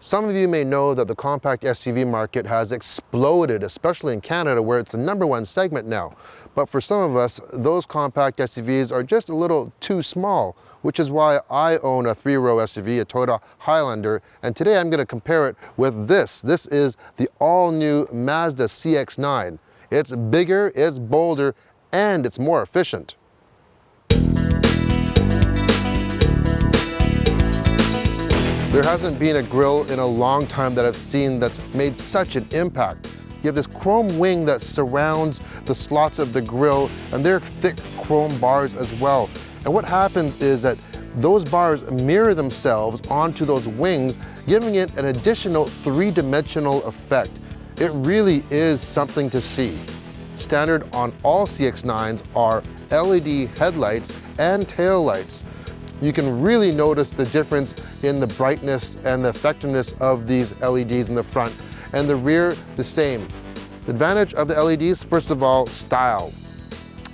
Some of you may know that the compact SUV market has exploded, especially in Canada, where it's the #1 segment now. But for some of us, those compact SUVs are just a little too small, which is why I own a 3-row SUV, a Toyota Highlander, and today I'm going to compare it with this. This is the all-new Mazda CX-9. It's bigger, it's bolder, and it's more efficient. There hasn't been a grille in a long time that I've seen that's made such an impact. You have this chrome wing that surrounds the slots of the grille, and they're thick chrome bars as well. And what happens is that those bars mirror themselves onto those wings, giving it an additional 3-dimensional effect. It really is something to see. Standard on all CX-9s are LED headlights and tail lights. You can really notice the difference in the brightness and the effectiveness of these LEDs in the front, and the rear the same. The advantage of the LEDs, first of all, style.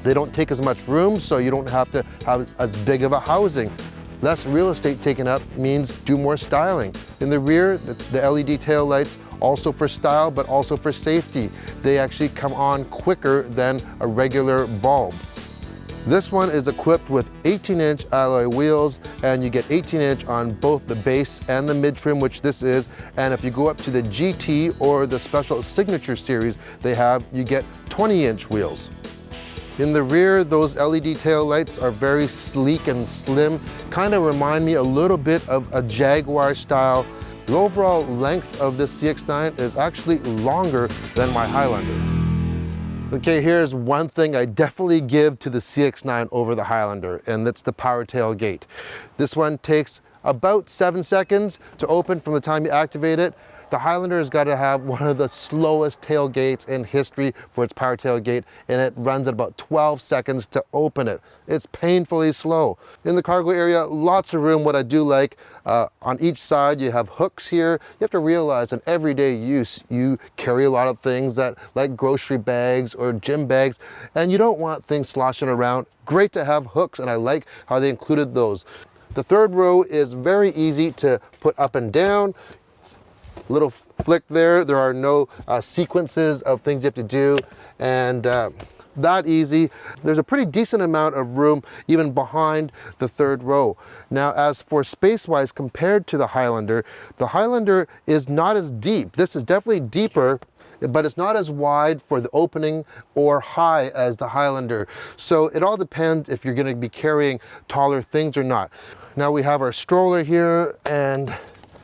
They don't take as much room, so you don't have to have as big of a housing. Less real estate taken up means do more styling. In the rear, the LED tail lights, also for style, but also for safety. They actually come on quicker than a regular bulb. This one is equipped with 18-inch alloy wheels, and you get 18-inch on both the base and the mid-trim, which this is. And if you go up to the GT or the special signature series they have, you get 20-inch wheels. In the rear, those LED tail lights are very sleek and slim, kind of remind me a little bit of a Jaguar style. The overall length of this CX-9 is actually longer than my Highlander. Okay, here's one thing I definitely give to the CX-9 over the Highlander, and that's the power tailgate. This one takes about 7 seconds to open from the time you activate it. The Highlander has got to have one of the slowest tailgates in history for its power tailgate, and it runs at about 12 seconds to open it. It's painfully slow. In the cargo area, lots of room. What I do like, on each side you have hooks here. You have to realize in everyday use, you carry a lot of things like grocery bags or gym bags, and you don't want things sloshing around. Great to have hooks, and I like how they included those. The third row is very easy to put up and down. Little flick there. There are no sequences of things you have to do, and that easy. There's a pretty decent amount of room even behind the third row. Now, as for space-wise compared to the Highlander is not as deep. This is definitely deeper, but it's not as wide for the opening or high as the Highlander. So it all depends if you're going to be carrying taller things or not. Now we have our stroller here, and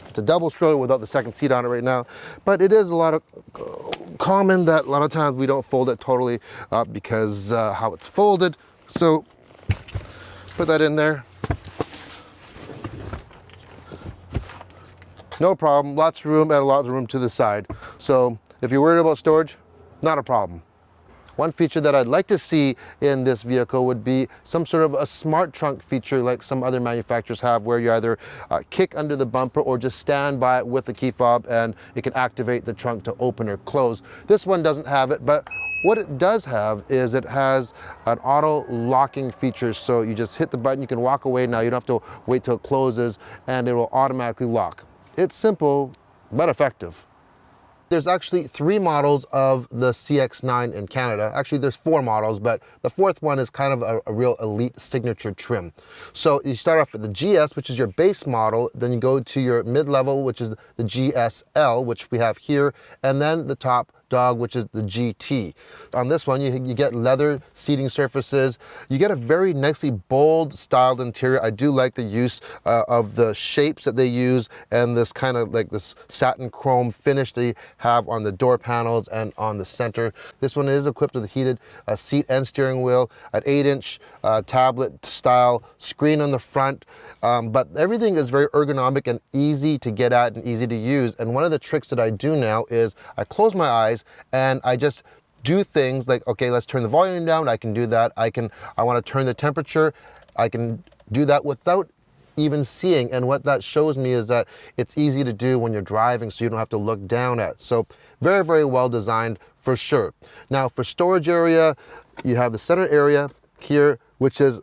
it's a double stroller without the second seat on it right now, but it is a lot of common that a lot of times we don't fold it totally because how it's folded. So put that in there. No problem, lots of room and a lot of room to the side. So if you're worried about storage, not a problem. One feature that I'd like to see in this vehicle would be some sort of a smart trunk feature like some other manufacturers have, where you either kick under the bumper or just stand by it with the key fob and it can activate the trunk to open or close. This one doesn't have it, but what it does have is it has an auto locking feature. So you just hit the button, you can walk away now, you don't have to wait till it closes, and it will automatically lock. It's simple, but effective. There's actually 3 models of the CX-9 in Canada. Actually, there's 4 models, but the 4th one is kind of a real elite signature trim. So you start off with the GS, which is your base model, then you go to your mid-level, which is the GSL, which we have here, and then the top dog, which is the GT. On this one, you get leather seating surfaces. You get a very nicely bold styled interior. I do like the use of the shapes that they use and this kind of like this satin chrome finish they have on the door panels and on the center. This one is equipped with a heated seat and steering wheel, an 8-inch tablet style screen on the front, but everything is very ergonomic and easy to get at and easy to use. And one of the tricks that I do now is I close my eyes and I just do things like, okay, let's turn the volume down. I can do that. I want to turn the temperature. I can do that without even seeing. And what that shows me is that it's easy to do when you're driving, so you don't have to look down at. So very, very well designed for sure. Now for storage area, you have the center area here, which is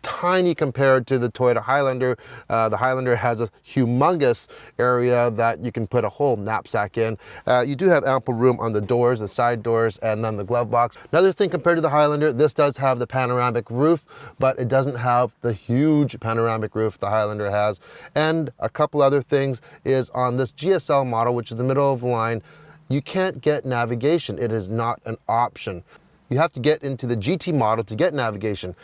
tiny compared to the Toyota Highlander. The Highlander has a humongous area that you can put a whole knapsack in. You do have ample room on the doors, the side doors, and then the glove box. Another thing compared to the Highlander, this does have the panoramic roof, but it doesn't have the huge panoramic roof the Highlander has. And a couple other things is on this GSL model, which is the middle of the line, you can't get navigation. It is not an option. You have to get into the GT model to get navigation,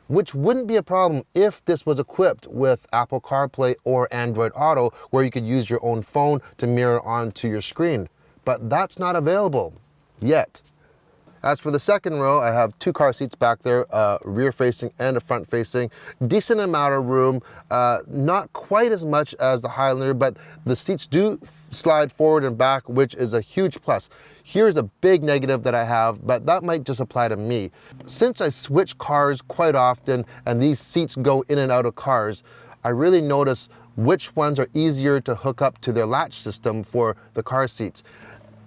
which wouldn't be a problem if this was equipped with Apple CarPlay or Android Auto, where you could use your own phone to mirror onto your screen. But that's not available yet. As for the second row, I have two car seats back there, rear facing and a front facing. Decent amount of room, not quite as much as the Highlander, but the seats do slide forward and back, which is a huge plus. Here's a big negative that I have, but that might just apply to me. Since I switch cars quite often and these seats go in and out of cars, I really notice which ones are easier to hook up to their latch system for the car seats.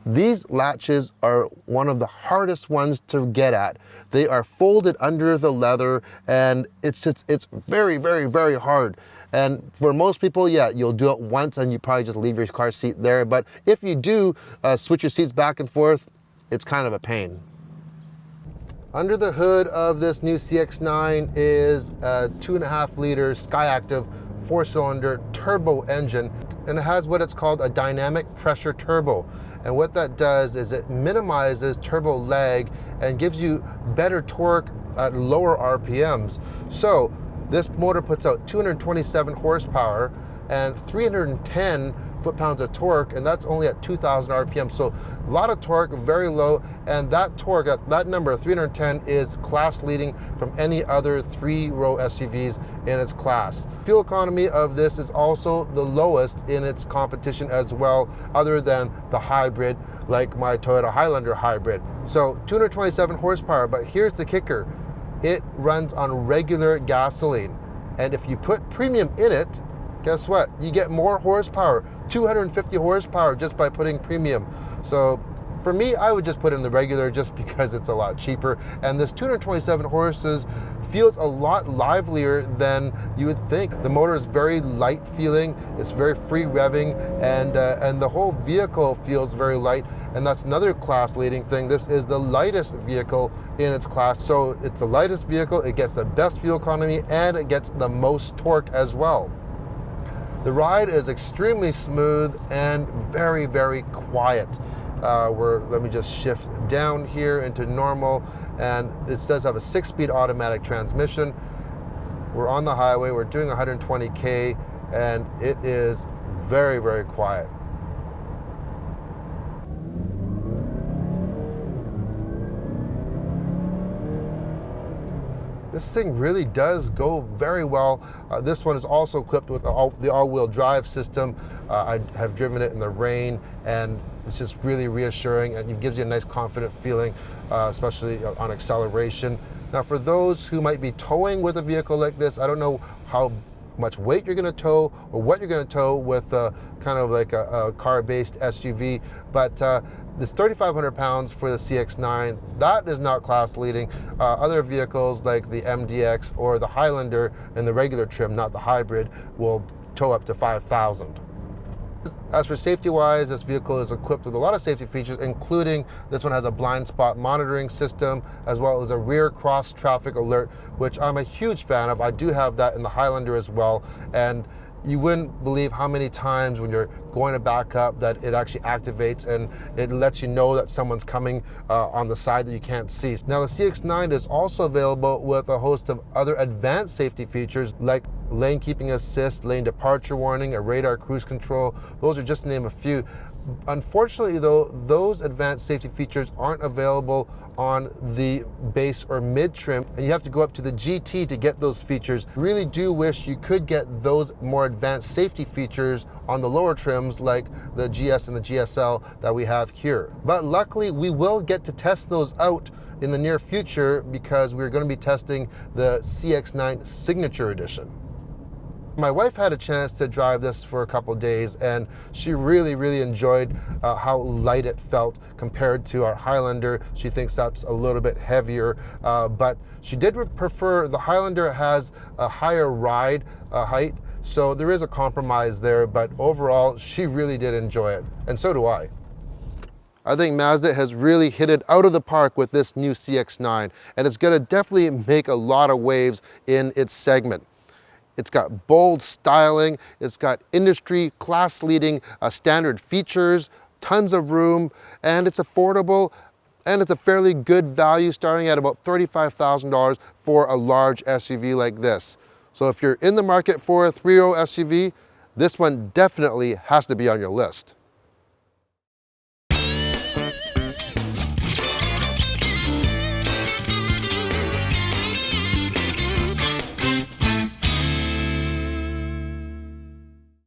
These latches are one of the hardest ones to get at. They are folded under the leather, and it's very, very, very hard. And for most people, yeah, you'll do it once and you probably just leave your car seat there. But if you do switch your seats back and forth, it's kind of a pain. Under the hood of this new CX-9 is a 2.5 liter Skyactiv 4-cylinder turbo engine, and it has what it's called a dynamic pressure turbo. And what that does is it minimizes turbo lag and gives you better torque at lower RPMs. So this motor puts out 227 horsepower and 310 foot-pounds of torque, and that's only at 2,000 RPM. So a lot of torque, very low, and that torque, that number, 310, is class leading from any other 3-row SUVs in its class. Fuel economy of this is also the lowest in its competition as well, other than the hybrid, like my Toyota Highlander hybrid. So 227 horsepower, but here's the kicker. It runs on regular gasoline, and if you put premium in it, guess what? You get more horsepower, 250 horsepower just by putting premium. So for me, I would just put in the regular just because it's a lot cheaper. And this 227 horses feels a lot livelier than you would think. The motor is very light feeling, it's very free revving, and the whole vehicle feels very light. And that's another class leading thing. This is the lightest vehicle in its class. So it's the lightest vehicle, it gets the best fuel economy, and it gets the most torque as well. The ride is extremely smooth and very, very quiet. Let me just shift down here into normal, and it does have a 6-speed automatic transmission. We're on the highway, we're doing 120K, and it is very, very quiet. This thing really does go very well. This one is also equipped with the all-wheel drive system. I have driven it in the rain, and it's just really reassuring, and it gives you a nice confident feeling, especially on acceleration. Now, for those who might be towing with a vehicle like this, I don't know how much weight you're going to tow or what you're going to tow with kind of like a car-based SUV, but this 3,500 pounds for the CX-9, that is not class leading. Other vehicles like the MDX or the Highlander in the regular trim, not the hybrid, will tow up to 5,000. As for safety-wise, this vehicle is equipped with a lot of safety features, including this one has a blind spot monitoring system, as well as a rear cross traffic alert, which I'm a huge fan of. I do have that in the Highlander as well, and you wouldn't believe how many times when you're going to back up that it actually activates and it lets you know that someone's coming on the side that you can't see. Now, the CX-9 is also available with a host of other advanced safety features like lane keeping assist, lane departure warning, a radar cruise control. Those are just to name a few. Unfortunately though, those advanced safety features aren't available on the base or mid trim, and you have to go up to the GT to get those features. Really do wish you could get those more advanced safety features on the lower trims like the GS and the GSL that we have here. But luckily we will get to test those out in the near future because we're going to be testing the CX-9 Signature Edition. My wife had a chance to drive this for a couple days, and she really enjoyed how light it felt compared to our Highlander. She thinks that's a little bit heavier, but she did prefer the Highlander. Has a higher ride height, so there is a compromise there, but overall she really did enjoy it, and so do I. I think Mazda has really hit it out of the park with this new CX-9, and it's going to definitely make a lot of waves in its segment. It's got bold styling, it's got industry class-leading standard features, tons of room, and it's affordable, and it's a fairly good value starting at about $35,000 for a large SUV like this. So if you're in the market for a three-row SUV, this one definitely has to be on your list.